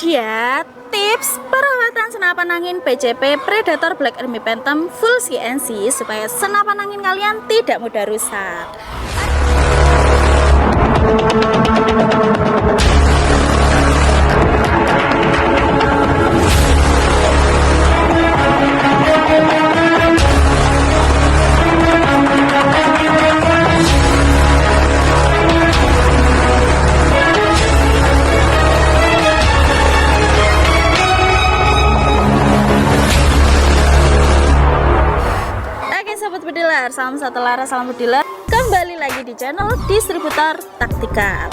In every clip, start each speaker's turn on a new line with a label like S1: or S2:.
S1: dia tips perawatan senapan angin PCP Predator Black Army Phantom full CNC supaya senapan angin kalian tidak mudah rusak. Salam satu laras, salam bediler. Kembali lagi di channel Distributor Taktikal.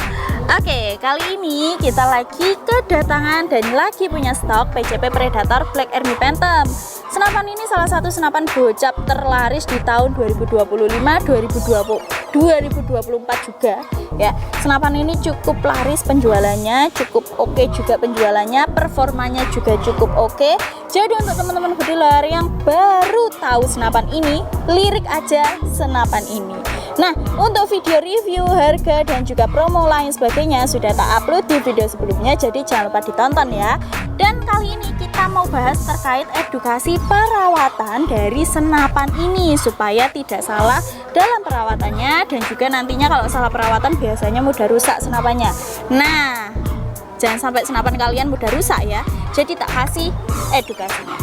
S1: Oke, kali ini kita lagi kedatangan dan lagi punya stok PCP Predator Black Army Phantom. Senapan ini salah satu senapan bocap terlaris di tahun 2024 juga ya. Senapan ini cukup laris penjualannya, cukup oke juga penjualannya, performanya juga cukup oke. Jadi untuk teman-teman bediler yang baru tahu senapan ini, lirik aja senapan ini. Nah, untuk video review, harga dan juga promo lain sebagainya sudah tak upload di video sebelumnya, jadi jangan lupa ditonton ya. Dan kali ini kita mau bahas terkait edukasi perawatan dari senapan ini supaya tidak salah dalam perawatannya, dan juga nantinya kalau salah perawatan biasanya mudah rusak senapannya. Nah, jangan sampai senapan kalian mudah rusak ya, jadi tak kasih edukasinya.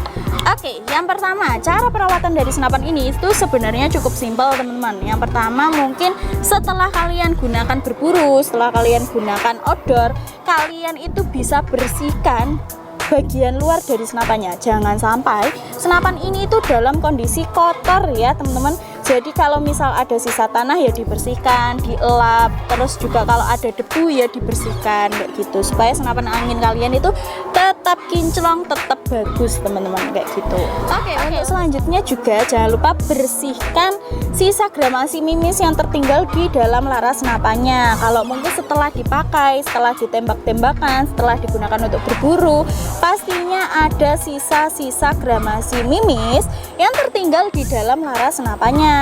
S1: Oke, yang pertama, cara perawatan dari senapan ini itu sebenarnya cukup simpel teman-teman. Yang pertama, mungkin setelah kalian gunakan berburu, setelah kalian gunakan outdoor, kalian itu bisa bersihkan bagian luar dari senapannya. Jangan sampai senapan ini itu dalam kondisi kotor ya teman-teman. Jadi kalau misal ada sisa tanah ya dibersihkan, dielap, terus juga kalau ada debu ya dibersihkan kayak gitu, supaya senapan angin kalian itu tetap kinclong, tetap bagus teman-teman kayak gitu. Oke, untuk selanjutnya juga jangan lupa bersihkan sisa gramasi mimis yang tertinggal di dalam laras senapannya. Kalau mungkin setelah dipakai, setelah ditembak-tembakan, setelah digunakan untuk berburu, pastinya ada sisa-sisa gramasi mimis yang tertinggal di dalam laras senapannya.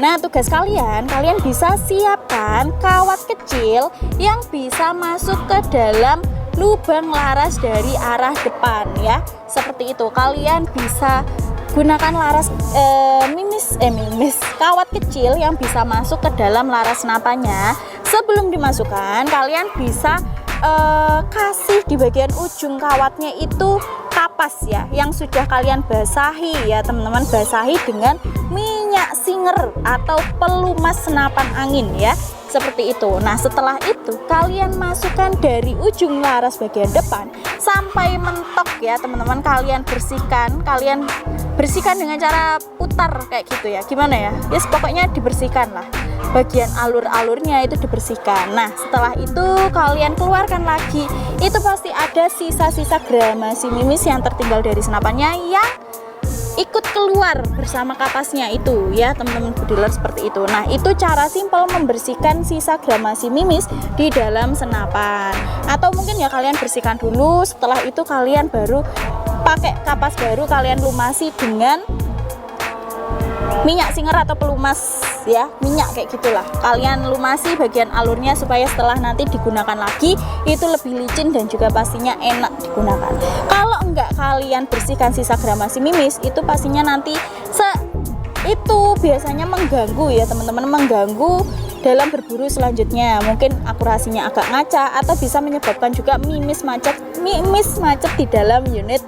S1: Nah, tugas kalian bisa siapkan kawat kecil yang bisa masuk ke dalam lubang laras dari arah depan ya. Seperti itu. Kalian bisa gunakan laras kawat kecil yang bisa masuk ke dalam laras senapannya. Sebelum dimasukkan, kalian bisa kasih di bagian ujung kawatnya itu kapas ya, yang sudah kalian basahi ya teman-teman, basahi dengan minyak singer atau pelumas senapan angin ya, seperti itu. Nah, setelah itu kalian masukkan dari ujung laras bagian depan sampai mentok ya teman-teman. Kalian bersihkan dengan cara putar kayak gitu ya, gimana ya, yes, pokoknya dibersihkan lah bagian alur-alurnya itu dibersihkan. Nah, setelah itu kalian keluarkan lagi, itu pasti ada sisa-sisa gramasi mimis yang tertinggal dari senapannya yang ikut keluar bersama kapasnya itu ya teman-teman bediler, seperti itu. Nah, itu cara simpel membersihkan sisa gramasi mimis di dalam senapan. Atau mungkin ya kalian bersihkan dulu, setelah itu kalian baru pakai kapas baru, kalian lumasi dengan minyak singer atau pelumas ya, minyak kayak gitulah. Kalian lumasi bagian alurnya supaya setelah nanti digunakan lagi itu lebih licin dan juga pastinya enak digunakan. Kalau enggak kalian bersihkan sisa gramasi mimis, itu pastinya nanti itu biasanya mengganggu ya teman-teman, mengganggu dalam berburu selanjutnya. Mungkin akurasinya agak ngaca atau bisa menyebabkan juga mimis macet di dalam unit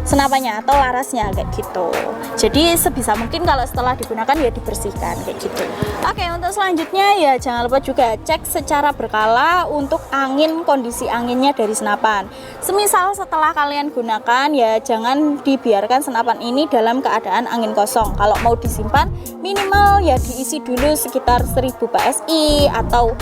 S1: senapannya atau larasnya kayak gitu. Jadi sebisa mungkin kalau setelah digunakan ya dibersihkan kayak gitu. Oke, untuk selanjutnya ya jangan lupa juga cek secara berkala untuk angin, kondisi anginnya dari senapan. Semisal setelah kalian gunakan ya jangan dibiarkan senapan ini dalam keadaan angin kosong. Kalau mau disimpan minimal ya diisi dulu sekitar 1000 PSI atau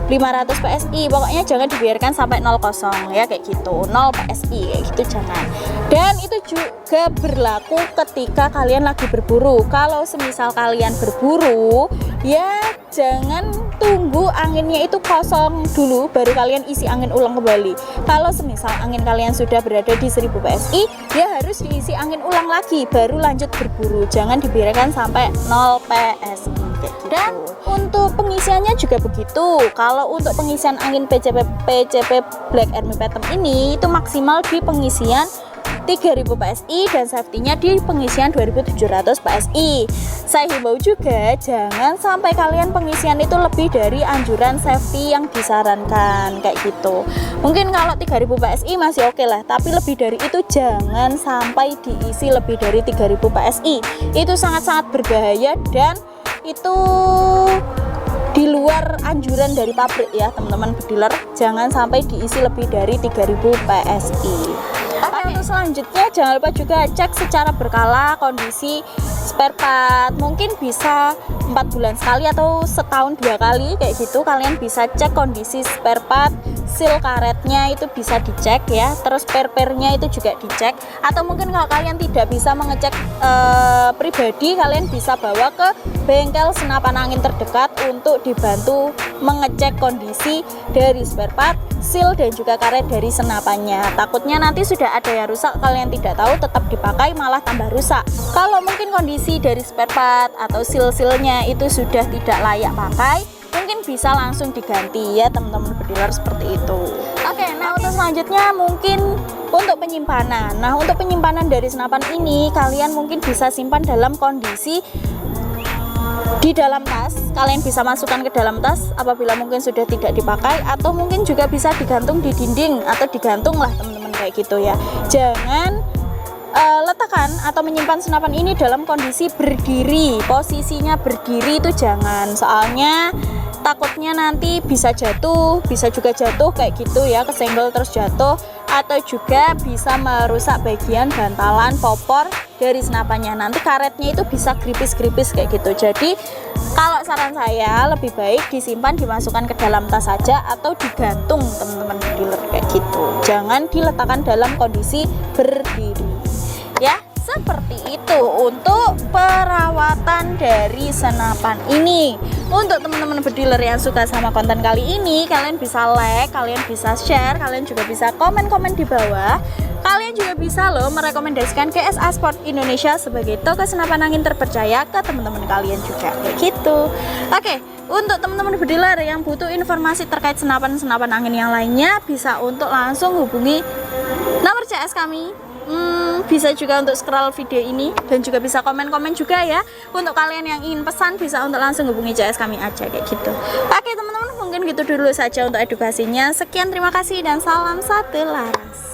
S1: 500 PSI, pokoknya jangan dibiarkan sampai 0 kosong ya kayak gitu, 0 PSI kayak gitu jangan. Dan itu juga berlaku ketika kalian lagi berburu. Kalau semisal kalian berburu ya jangan tunggu anginnya itu kosong dulu baru kalian isi angin ulang kembali. Kalau semisal angin kalian sudah berada di 1000 PSI ya harus diisi angin ulang lagi baru lanjut berburu, jangan dibiarkan sampai 0 PSI. kayak gitu. Dan untuk pengisiannya juga begitu. Kalau untuk pengisian angin PCP Black Army Phantom ini itu maksimal di pengisian 3000 PSI dan safety-nya di pengisian 2700 PSI. Saya himbau juga jangan sampai kalian pengisian itu lebih dari anjuran safety yang disarankan kayak gitu. Mungkin kalau 3000 PSI masih oke lah, tapi lebih dari itu jangan sampai diisi lebih dari 3000 PSI. Itu sangat-sangat berbahaya dan itu di luar anjuran dari pabrik ya teman-teman bediler. Jangan sampai diisi lebih dari 3000 PSI. Oke, untuk selanjutnya jangan lupa juga cek secara berkala kondisi spare part. Mungkin bisa 4 bulan sekali atau setahun 2 kali kayak gitu. Kalian bisa cek kondisi spare part, seal karetnya itu bisa dicek ya. Terus spare-nya itu juga dicek. Atau mungkin kalau kalian tidak bisa mengecek pribadi, kalian bisa bawa ke bengkel senapan angin terdekat untuk dibantu mengecek kondisi dari spare part, seal dan juga karet dari senapannya. Takutnya nanti sudah ada yang rusak, kalian tidak tahu, tetap dipakai malah tambah rusak. Kalau mungkin kondisi dari spare part atau seal-sealnya itu sudah tidak layak pakai, mungkin bisa langsung diganti ya teman-teman bediler, seperti itu. Oke, nah untuk selanjutnya mungkin untuk penyimpanan. Nah untuk penyimpanan dari senapan ini kalian mungkin bisa simpan dalam kondisi di dalam tas. Kalian bisa masukkan ke dalam tas apabila mungkin sudah tidak dipakai, atau mungkin juga bisa digantung di dinding atau digantung lah teman-teman kayak gitu ya. Jangan letakkan atau menyimpan senapan ini dalam kondisi berdiri. Posisinya berdiri itu jangan, soalnya takutnya nanti bisa jatuh, bisa juga jatuh kayak gitu ya, kesenggol terus jatuh, atau juga bisa merusak bagian bantalan popor dari senapannya. Nanti karetnya itu bisa gripis-gripis kayak gitu. Jadi kalau saran saya lebih baik disimpan, dimasukkan ke dalam tas saja atau digantung teman-teman bediler kayak gitu. Jangan diletakkan dalam kondisi berdiri ya. Seperti itu untuk perawatan dari senapan ini. Untuk teman-teman bediler yang suka sama konten kali ini, kalian bisa like, kalian bisa share, kalian juga bisa komen-komen di bawah. Kalian juga bisa loh merekomendasikan KSA Sport Indonesia sebagai toko senapan angin terpercaya ke teman-teman kalian juga kayak gitu. Oke, untuk teman-teman bediler yang butuh informasi terkait senapan-senapan angin yang lainnya, bisa untuk langsung hubungi nomor CS kami. Bisa juga untuk scroll video ini dan juga bisa komen-komen juga ya. Untuk kalian yang ingin pesan bisa untuk langsung hubungi CS kami aja kayak gitu. Oke teman-teman, mungkin gitu dulu saja untuk edukasinya. Sekian, terima kasih dan salam satu laras.